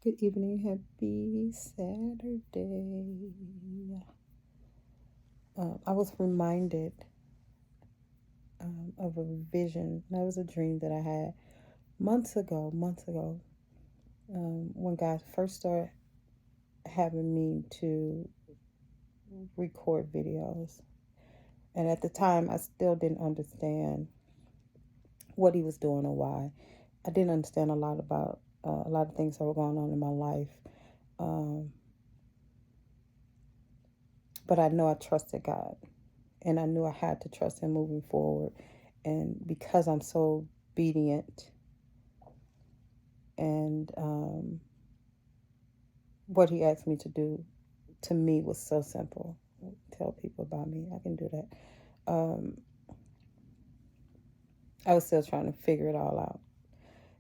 Good evening, happy Saturday. I was reminded of a vision. That was a dream that I had months ago, when God first started having me to record videos. And at the time, I still didn't understand what He was doing or why. I didn't understand a lot of things that were going on in my life. Um, but I know I trusted God. And I knew I had to trust Him moving forward. And because I'm so obedient, and what He asked me to do to me was so simple. Tell people about me, I can do that. I was still trying to figure it all out.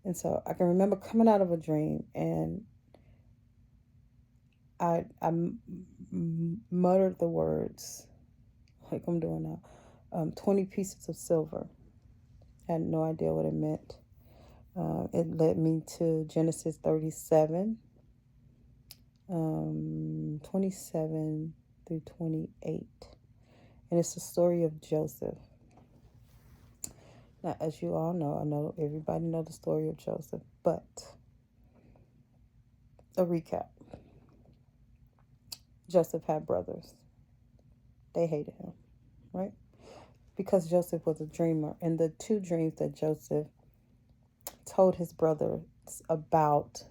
And so I can remember coming out of a dream, and I muttered the words like I'm doing now, 20 pieces of silver. I had no idea what it meant. It led me to Genesis 37, 27 through 28. And it's the story of Joseph. Now, as you all know, I know everybody know the story of Joseph, but a recap. Joseph had brothers. They hated him, right? Because Joseph was a dreamer. And the two dreams that Joseph told his brothers about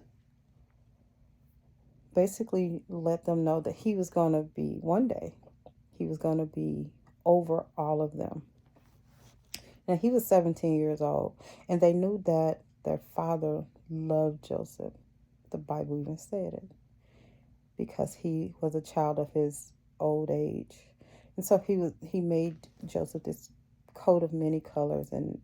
basically let them know that he was going to be, one day, he was going to be over all of them. Now, he was 17 years old, and they knew that their father loved Joseph. The Bible even said it, because he was a child of his old age. And so he made Joseph this coat of many colors, and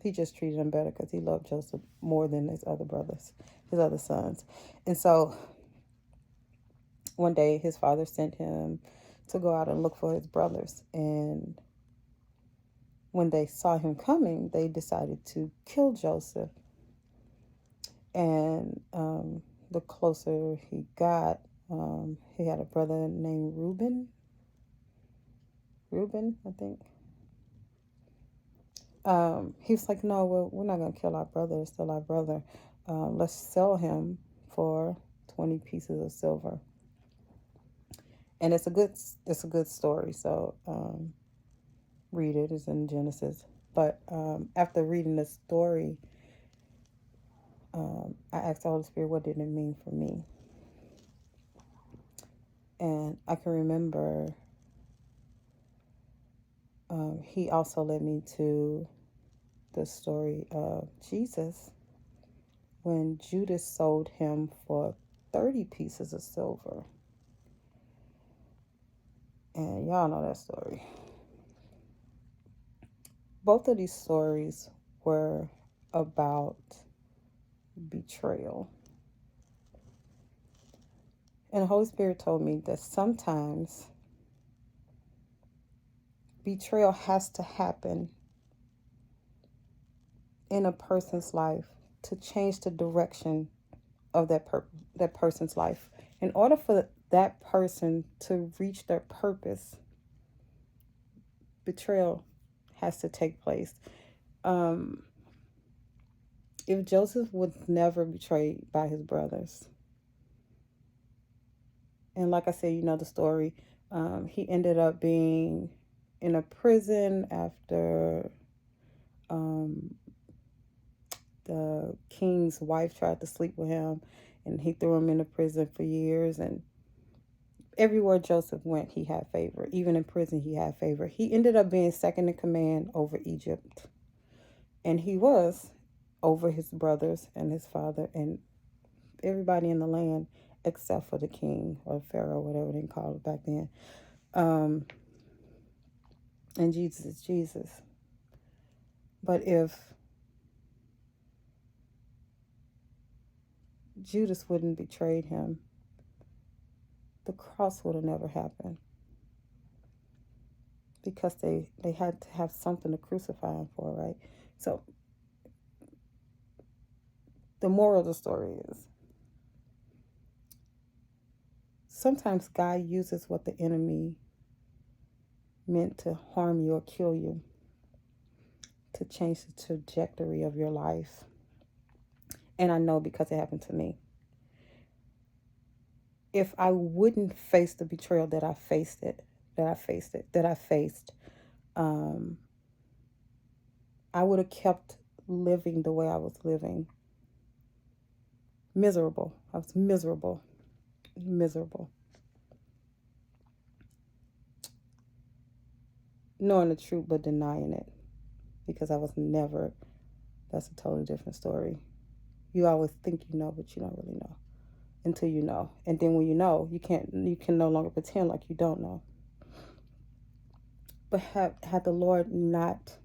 he just treated him better because he loved Joseph more than his other brothers, his other sons. And so one day his father sent him to go out and look for his brothers, and when they saw him coming, they decided to kill Joseph. And the closer he got, he had a brother named Reuben, I think. He was like, no, we're not going to kill our brother. It's still our brother. Let's sell him for 20 pieces of silver. And it's a good story. So read it. It's in Genesis. But after reading the story, I asked the Holy Spirit, what did it mean for me? And I can remember He also led me to the story of Jesus when Judas sold Him for 30 pieces of silver. And y'all know that story. Both of these stories were about betrayal. And the Holy Spirit told me that sometimes betrayal has to happen in a person's life to change the direction of that person's life. In order for that person to reach their purpose, betrayal has to take place. If Joseph was never betrayed by his brothers, and like I said, you know the story, he ended up being in a prison after the king's wife tried to sleep with him, and he threw him in a prison for years. And everywhere Joseph went, he had favor. Even in prison, he had favor. He ended up being second in command over Egypt, and he was over his brothers and his father and everybody in the land except for the king or Pharaoh, whatever they called it back then. And Jesus is Jesus. But if Judas wouldn't betrayed him, the cross would have never happened, because they had to have something to crucify him for, right? So the moral of the story is sometimes God uses what the enemy meant to harm you or kill you to change the trajectory of your life. And I know because it happened to me. If I wouldn't face the betrayal that I faced um, I would have kept living the way I was living. Miserable. I was miserable. Miserable. Knowing the truth but denying it. Because I was never, that's a totally different story. You always think you know, but you don't really know until you know. And then when you know, you can no longer pretend like you don't know. But had the Lord not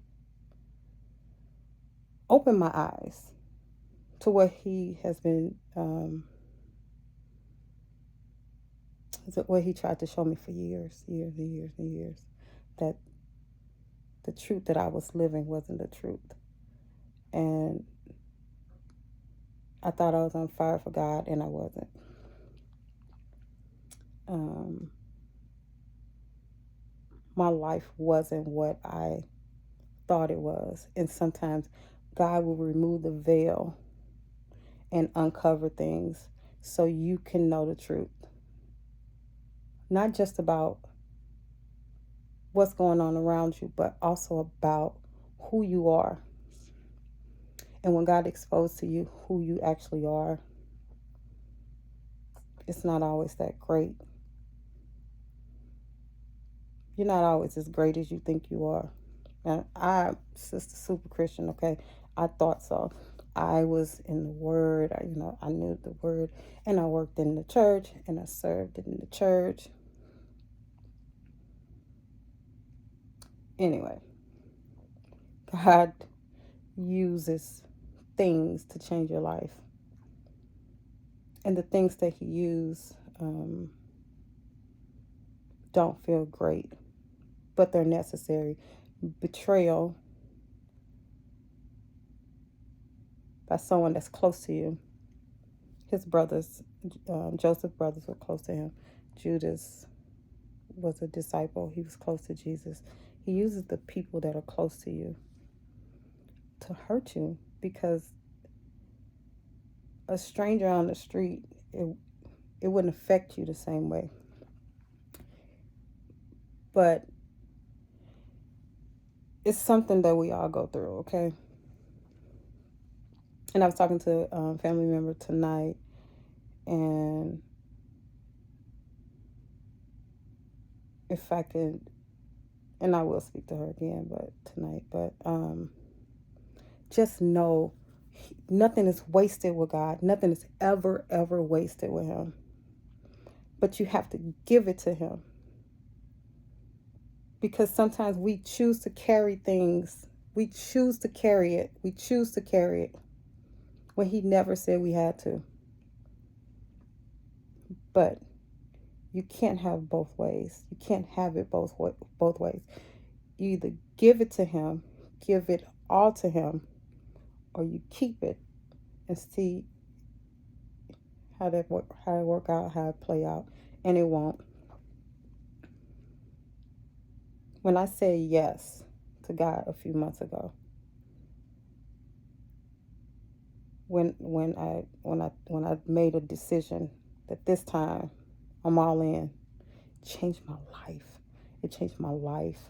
opened my eyes to what He has been, what He tried to show me for years, years and years and years, that the truth that I was living wasn't the truth. And I thought I was on fire for God, and I wasn't. Um, my life wasn't what I thought it was. And sometimes God will remove the veil and uncover things so you can know the truth. Not just about what's going on around you, but also about who you are. And when God exposed to you who you actually are, it's not always that great. You're not always as great as you think you are. And I'm Sister Super Christian, okay? I thought so. I was in the Word, I knew the Word, and I worked in the church, and I served in the church. Anyway, God uses things to change your life. And the things that He uses don't feel great, but they're necessary. Betrayal by someone that's close to you. His brothers, Joseph's brothers were close to him. Judas was a disciple. He was close to Jesus. He uses the people that are close to you to hurt you because a stranger on the street, it wouldn't affect you the same way. But it's something that we all go through, okay? And I was talking to a family member tonight, and if I could, and I will speak to her again, but tonight, but just know nothing is wasted with God. Nothing is ever wasted with Him. But you have to give it to Him. Because sometimes we choose to carry things. We choose to carry it. We choose to carry it when He never said we had to. But you can't have both ways. You can't have it both ways. You either give it to Him, give it all to Him, or you keep it and see how it work out, how it play out, and it won't. When I said yes to God a few months ago, when I made a decision that this time I'm all in, it changed my life. It changed my life.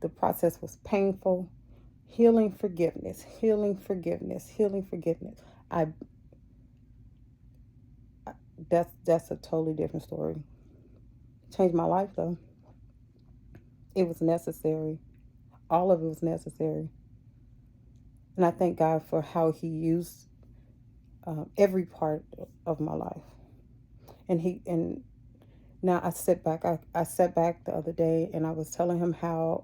The process was painful. Healing, forgiveness, healing, forgiveness, healing, forgiveness. I that's a totally different story. Changed my life though. It was necessary. All of it was necessary. And I thank God for how He used every part of my life. And now I sit back. I sat back the other day, and I was telling him how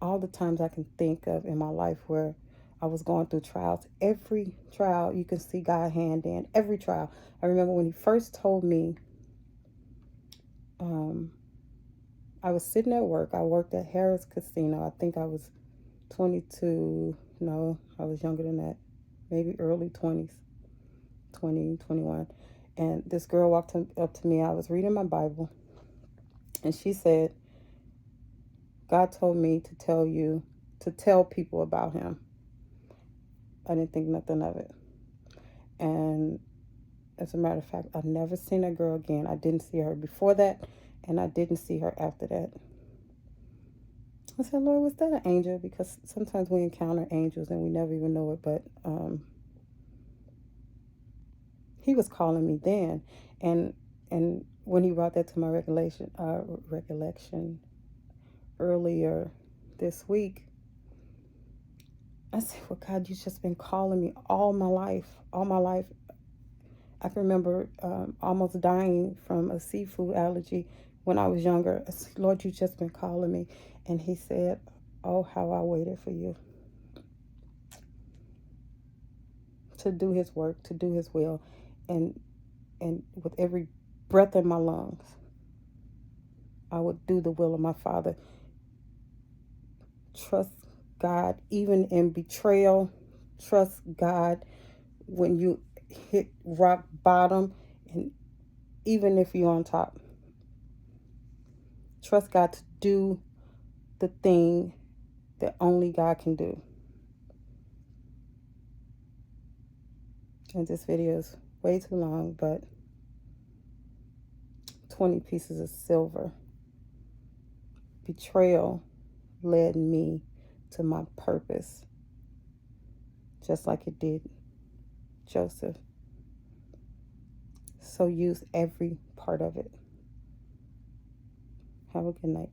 all the times I can think of in my life where I was going through trials. Every trial you can see God hand in. Every trial. I remember when He first told me. I was sitting at work. I worked at Harris Casino. I think I was 22, No, I was younger than that. Maybe early 20s, 20, 21. And this girl walked up to me. I was reading my Bible. And she said, God told me to tell you, to tell people about him. I didn't think nothing of it. And as a matter of fact, I've never seen that girl again. I didn't see her before that, and I didn't see her after that. I said, Lord, was that an angel? Because sometimes we encounter angels and we never even know it. But he was calling me then, and when he brought that to my recollection earlier this week, I said, well, God, you've just been calling me all my life, all my life. I can remember almost dying from a seafood allergy when I was younger. I said, Lord, you've just been calling me. And he said, oh, how I waited for you to do his work, to do his will. And with every breath in my lungs, I would do the will of my Father. Trust God even in betrayal. Trust God when you hit rock bottom, and even if you're on top. Trust God to do the thing that only God can do. And this video is way too long, but 20 pieces of silver. Betrayal led me to my purpose, just like it did Joseph. So use every part of it. Have a good night.